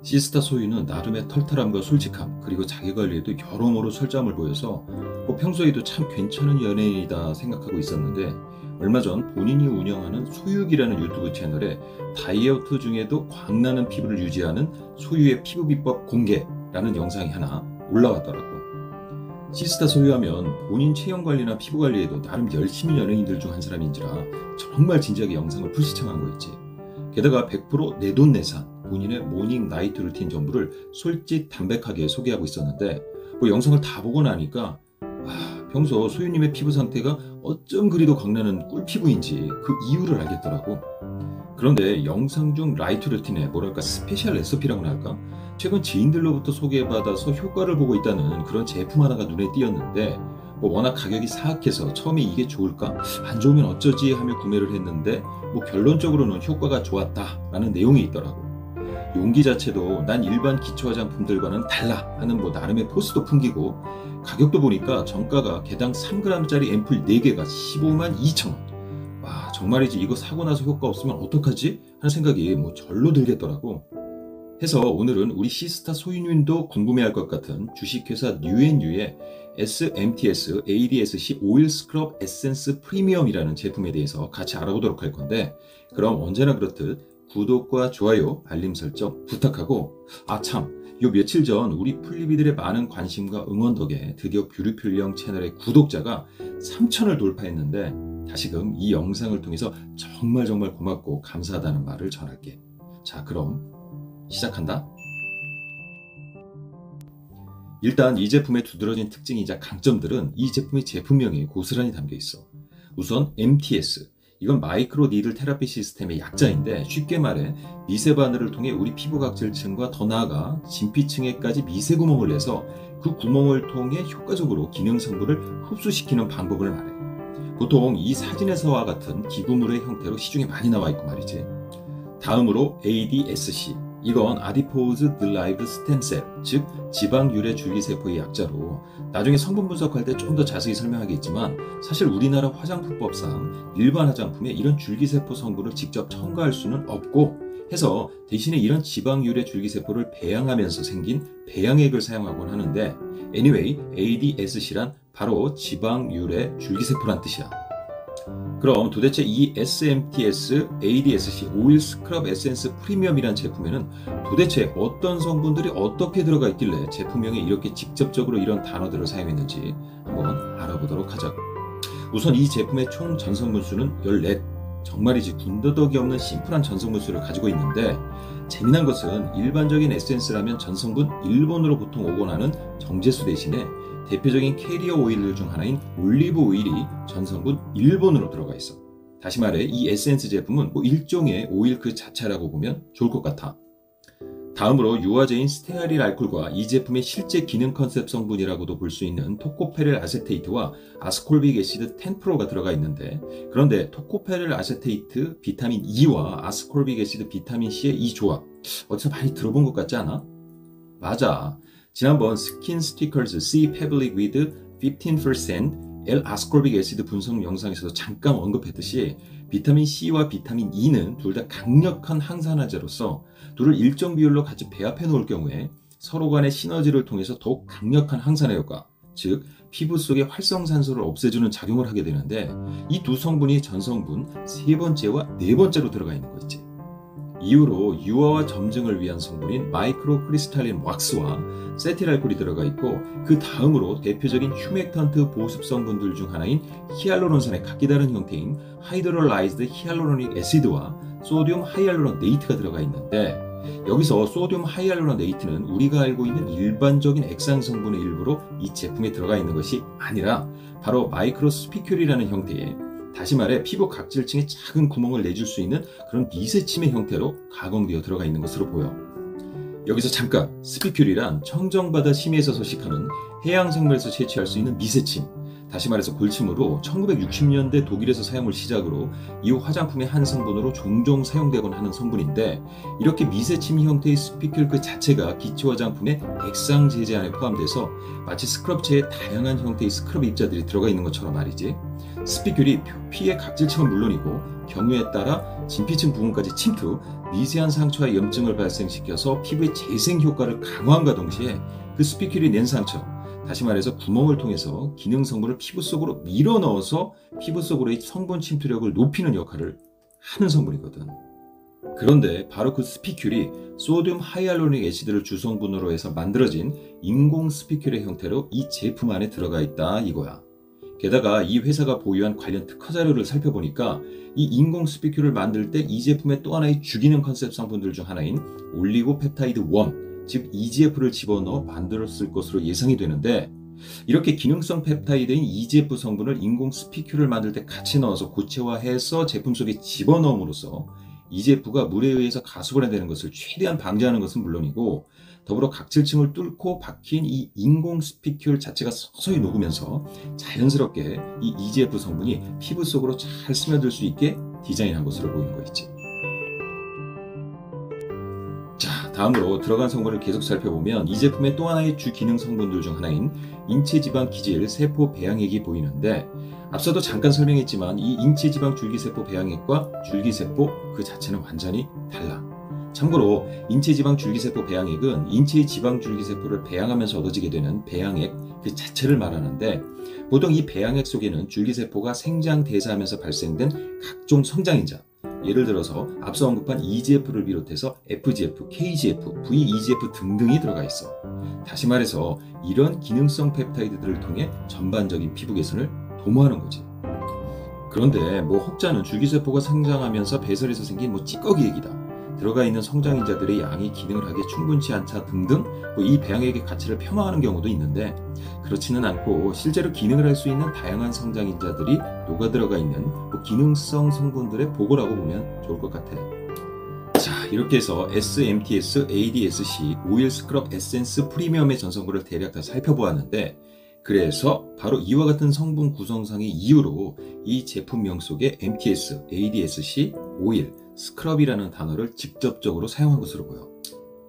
시스타 소유는 나름의 털털함과 솔직함, 그리고 자기관리에도 여러모로 철저함을 보여서 평소에도 참 괜찮은 연예인이다 생각하고 있었는데, 얼마 전 본인이 운영하는 소유기라는 유튜브 채널에 다이어트 중에도 광나는 피부를 유지하는 소유의 피부 비법 공개라는 영상이 하나 올라왔더라고. 시스타 소유하면 본인 체형 관리나 피부 관리에도 나름 열심히 연예인들 중 한 사람인지라 정말 진지하게 영상을 풀시청한 거였지. 게다가 100% 내돈내산, 본인의 모닝 나이트 루틴 전부를 솔직담백하게 소개하고 있었는데, 영상을 다 보고 나니까 평소 소유님의 피부 상태가 어쩜 그리도 광나는 꿀피부인지 그 이유를 알겠더라고. 그런데 영상 중 라이트 루틴에 뭐랄까 스페셜 레시피라고나 할까? 최근 지인들로부터 소개받아서 효과를 보고 있다는 그런 제품 하나가 눈에 띄었는데, 워낙 가격이 사악해서 처음에 이게 좋을까? 안 좋으면 어쩌지 하며 구매를 했는데 결론적으로는 효과가 좋았다라는 내용이 있더라고. 용기 자체도 난 일반 기초 화장품들과는 달라 하는 나름의 포스도 풍기고, 가격도 보니까 정가가 개당 3g짜리 앰플 4개가 152,000원. 와, 정말이지 이거 사고 나서 효과 없으면 어떡하지? 하는 생각이 절로 들겠더라고. 해서 오늘은 우리 시스타 소유님도 궁금해할 것 같은 주식회사 뉴앤유의 SMTS ADSC 오일 스크럽 에센스 프리미엄이라는 제품에 대해서 같이 알아보도록 할 건데, 그럼 언제나 그렇듯 구독과 좋아요, 알림 설정 부탁하고, 요 며칠 전 우리 풀리비들의 많은 관심과 응원 덕에 드디어 뷰리풀령 채널의 구독자가 3,000을 돌파했는데, 다시금 이 영상을 통해서 정말 고맙고 감사하다는 말을 전할게. 자, 그럼 시작한다. 일단 이 제품의 두드러진 특징이자 강점들은 이 제품의 제품명에 고스란히 담겨 있어. 우선 MTS, 이건 마이크로 니들 테라피 시스템의 약자인데, 쉽게 말해 미세 바늘을 통해 우리 피부 각질층과 더 나아가 진피층에까지 미세 구멍을 내서 그 구멍을 통해 효과적으로 기능 성분을 흡수시키는 방법을 말해. 보통 이 사진에서와 같은 기구물의 형태로 시중에 많이 나와 있고 말이지. 다음으로 ADSC, 이건 Adipose Derived Stem Cell, 즉 지방 유래 줄기세포의 약자로, 나중에 성분 분석할 때 좀 더 자세히 설명하겠지만, 사실 우리나라 화장품법상 일반 화장품에 이런 줄기세포 성분을 직접 첨가할 수는 없고, 해서 대신에 이런 지방 유래 줄기세포를 배양하면서 생긴 배양액을 사용하곤 하는데, anyway ADSC란 바로 지방 유래 줄기세포란 뜻이야. 그럼 도대체 이 SMTS ADSC 오일 스크럽 에센스 프리미엄이란 제품에는 도대체 어떤 성분들이 어떻게 들어가 있길래 제품명에 이렇게 직접적으로 이런 단어들을 사용했는지 한번 알아보도록 하자고. 우선 이 제품의 총 전성분 수는 14, 정말이지 군더더기 없는 심플한 전성분 수를 가지고 있는데, 재미난 것은 일반적인 에센스라면 전성분 1번으로 보통 오곤 하는 정제수 대신에 대표적인 캐리어 오일들 중 하나인 올리브 오일이 전성분 1번으로 들어가 있어. 다시 말해 이 에센스 제품은 일종의 오일 그 자체라고 보면 좋을 것 같아. 다음으로 유화제인 스테아릴 알콜과 이 제품의 실제 기능 컨셉 성분이라고도 볼 수 있는 토코페릴 아세테이트와 아스콜빅 애시드 10%가 들어가 있는데, 그런데 토코페릴 아세테이트 비타민 E와 아스콜빅 애시드 비타민 C의 이 조합 어디서 많이 들어본 것 같지 않아? 맞아. 지난번 스킨 스티커즈 C 페블릭 with 15% L-아스콜빅 애시드 분석 영상에서도 잠깐 언급했듯이, 비타민 C와 비타민 E는 둘 다 강력한 항산화제로서 둘을 일정 비율로 같이 배합해 놓을 경우에 서로 간의 시너지를 통해서 더욱 강력한 항산화 효과, 즉 피부 속의 활성산소를 없애주는 작용을 하게 되는데, 이 두 성분이 전성분 3번째와 4번째로 들어가 있는 거 있지. 이후로 유화와 점증을 위한 성분인 마이크로 크리스탈린 왁스와 세틸알콜이 들어가 있고, 그 다음으로 대표적인 휴맥턴트 보습 성분들 중 하나인 히알루론산의 각기 다른 형태인 하이드롤라이즈드 히알루로닉 애시드와 소듐 하이알루로네이트가 들어가 있는데, 여기서 소듐 하이알루로네이트는 우리가 알고 있는 일반적인 액상 성분의 일부로 이 제품에 들어가 있는 것이 아니라 바로 마이크로스피큘이라는 형태의, 다시 말해 피부 각질층에 작은 구멍을 내줄 수 있는 그런 미세침의 형태로 가공되어 들어가 있는 것으로 보여. 여기서 잠깐, 스피큘이란 청정바다 심해에서 서식하는 해양생물에서 채취할 수 있는 미세침, 다시 말해서 골침으로 1960년대 독일에서 사용을 시작으로 이후 화장품의 한 성분으로 종종 사용되곤 하는 성분인데, 이렇게 미세침 형태의 스피큘 그 자체가 기초 화장품의 액상 제제 안에 포함돼서 마치 스크럽체의 다양한 형태의 스크럽 입자들이 들어가 있는 것처럼 말이지. 스피큘이 표피의 각질층은 물론이고 경우에 따라 진피층 부분까지 침투, 미세한 상처와 염증을 발생시켜서 피부의 재생 효과를 강화함과 동시에 그 스피큘이 낸 상처, 다시 말해서 구멍을 통해서 기능 성분을 피부 속으로 밀어 넣어서 피부 속으로의 성분 침투력을 높이는 역할을 하는 성분이거든. 그런데 바로 그 스피큘이 소듐 하이알루로닉 애시드를 주성분으로 해서 만들어진 인공 스피큘의 형태로 이 제품 안에 들어가 있다 이거야. 게다가 이 회사가 보유한 관련 특허 자료를 살펴보니까 이 인공 스피큘을 만들 때 이 제품의 또 하나의 주기능 컨셉 성분들 중 하나인 올리고펩타이드 1, 즉 EGF를 집어넣어 만들었을 것으로 예상이 되는데, 이렇게 기능성 펩타이드인 EGF 성분을 인공 스피큘을 만들 때 같이 넣어서 고체화해서 제품 속에 집어넣음으로써 EGF가 물에 의해서 가수분해되는 것을 최대한 방지하는 것은 물론이고, 더불어 각질층을 뚫고 박힌 이 인공 스피큘 자체가 서서히 녹으면서 자연스럽게 이 EGF 성분이 피부 속으로 잘 스며들 수 있게 디자인한 것으로 보이는 거 있지. 자, 다음으로 들어간 성분을 계속 살펴보면 이 제품의 또 하나의 주 기능 성분들 중 하나인 인체지방 기질 세포 배양액이 보이는데, 앞서도 잠깐 설명했지만 이 인체지방 줄기세포 배양액과 줄기세포 그 자체는 완전히 달라. 참고로 인체지방 줄기세포 배양액은 인체의 지방 줄기세포를 배양하면서 얻어지게 되는 배양액 그 자체를 말하는데, 보통 이 배양액 속에는 줄기세포가 생장 대사하면서 발생된 각종 성장인자, 예를 들어서 앞서 언급한 EGF를 비롯해서 FGF, KGF, VEGF 등등이 들어가 있어. 다시 말해서 이런 기능성 펩타이드들을 통해 전반적인 피부 개선을 도모하는 거지. 그런데 혹자는 줄기세포가 성장하면서 배설에서 생긴 찌꺼기 얘기다, 들어가 있는 성장인자들의 양이 기능을 하기에 충분치 않다 등등 이 배양액의 가치를 폄하하는 경우도 있는데, 그렇지는 않고 실제로 기능을 할 수 있는 다양한 성장인자들이 녹아 들어가 있는 기능성 성분들의 보고라고 보면 좋을 것 같아. 자, 이렇게 해서 SMTS, ADSC, 오일 스크럽 에센스 프리미엄의 전성분을 대략 다 살펴보았는데, 그래서 바로 이와 같은 성분 구성상의 이유로 이 제품명 속에 MTS, ADSC, 오일, 스크럽이라는 단어를 직접적으로 사용한 것으로 보여.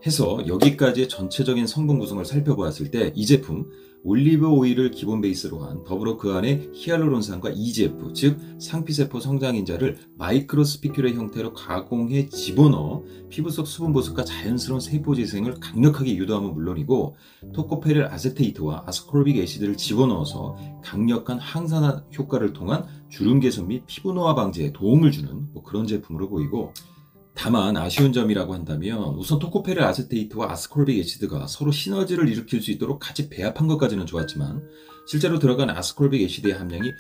해서 여기까지의 전체적인 성분 구성을 살펴보았을 때 이 제품 올리브 오일을 기본 베이스로 한, 더불어 그 안에 히알루론산과 EGF, 즉 상피세포 성장인자를 마이크로 스피큘의 형태로 가공해 집어넣어 피부 속 수분 보습과 자연스러운 세포 재생을 강력하게 유도함은 물론이고, 토코페릴 아세테이트와 아스코르빅 애시드를 집어넣어서 강력한 항산화 효과를 통한 주름 개선 및 피부 노화 방지에 도움을 주는 그런 제품으로 보이고, 다만 아쉬운 점이라고 한다면 우선 토코페릴 아세테이트와 아스코르빅 애시드가 서로 시너지를 일으킬 수 있도록 같이 배합한 것까지는 좋았지만, 실제로 들어간 아스코르빅 애시드의 함량이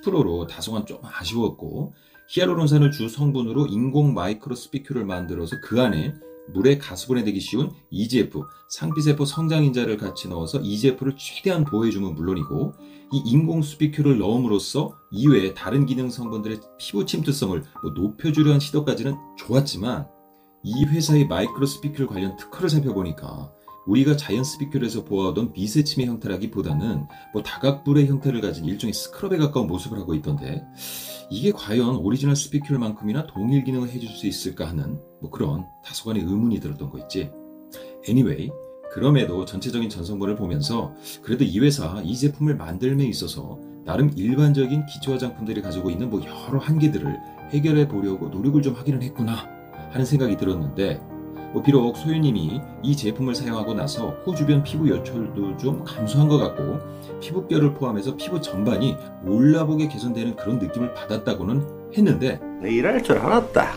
10%로 다소간 좀 아쉬웠고, 히알루론산을 주 성분으로 인공 마이크로 스피큘을 만들어서 그 안에 물에 가수분해되기 쉬운 EGF, 상피세포 성장인자를 같이 넣어서 EGF를 최대한 보호해주면 물론이고, 이 인공 스피큘을 넣음으로써 이외에 다른 기능 성분들의 피부 침투성을 높여주려 한 시도까지는 좋았지만, 이 회사의 마이크로 스피큘 관련 특허를 살펴보니까 우리가 자연 스피큘에서 보아오던 미세침의 형태라기보다는 다각불의 형태를 가진 일종의 스크럽에 가까운 모습을 하고 있던데, 이게 과연 오리지널 스피큘만큼이나 동일 기능을 해줄 수 있을까 하는 그런 다소간의 의문이 들었던 거 있지. Anyway, 그럼에도 전체적인 전성분을 보면서 그래도 이 회사 이 제품을 만들m에 있어서 나름 일반적인 기초 화장품들이 가지고 있는 여러 한계들을 해결해 보려고 노력을 좀 하기는 했구나 하는 생각이 들었는데, 비록 소유님이 이 제품을 사용하고 나서 코 주변 피부 여철도 좀 감소한 것 같고, 피부결을 포함해서 피부 전반이 몰라보게 개선되는 그런 느낌을 받았다고는 했는데, 일할 줄 알았다.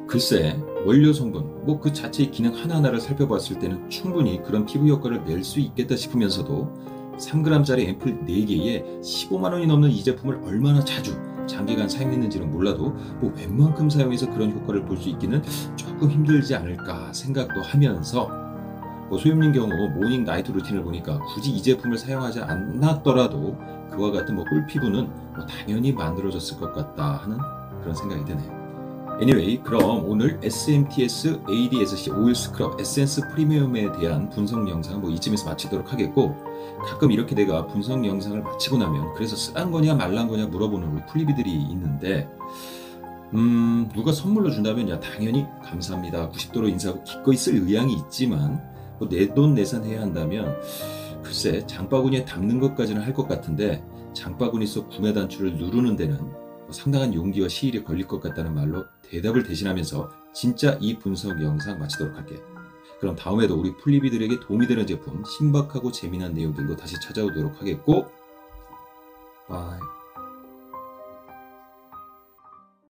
글쎄, 원료 성분, 그 자체의 기능 하나하나를 살펴봤을 때는 충분히 그런 피부 효과를 낼 수 있겠다 싶으면서도 3g짜리 앰플 4개에 15만원이 넘는 이 제품을 얼마나 자주 장기간 사용했는지는 몰라도 웬만큼 사용해서 그런 효과를 볼 수 있기는 조금 힘들지 않을까 생각도 하면서, 소유님 경우 모닝 나이트 루틴을 보니까 굳이 이 제품을 사용하지 않았더라도 그와 같은 꿀피부는 당연히 만들어졌을 것 같다 하는 그런 생각이 드네요. Anyway, 그럼 오늘 SMTS ADSC 오일 스크럽 에센스 프리미엄에 대한 분석 영상은 뭐 이쯤에서 마치도록 하겠고, 가끔 이렇게 내가 분석 영상을 마치고 나면 그래서 쓰란 거냐 말란 거냐 물어보는 우리 풀리비들이 있는데, 누가 선물로 준다면 야 당연히 감사합니다 90도로 인사하고 기꺼이 쓸 의향이 있지만, 뭐 내 돈 내산해야 한다면 글쎄 장바구니에 담는 것까지는 할 것 같은데, 장바구니 속 구매 단추를 누르는 데는 상당한 용기와 시일이 걸릴 것 같다는 말로 대답을 대신하면서 진짜 이 분석 영상 마치도록 할게. 그럼 다음에도 우리 풀리비들에게 도움이 되는 제품, 신박하고 재미난 내용들로 다시 찾아오도록 하겠고, 바이.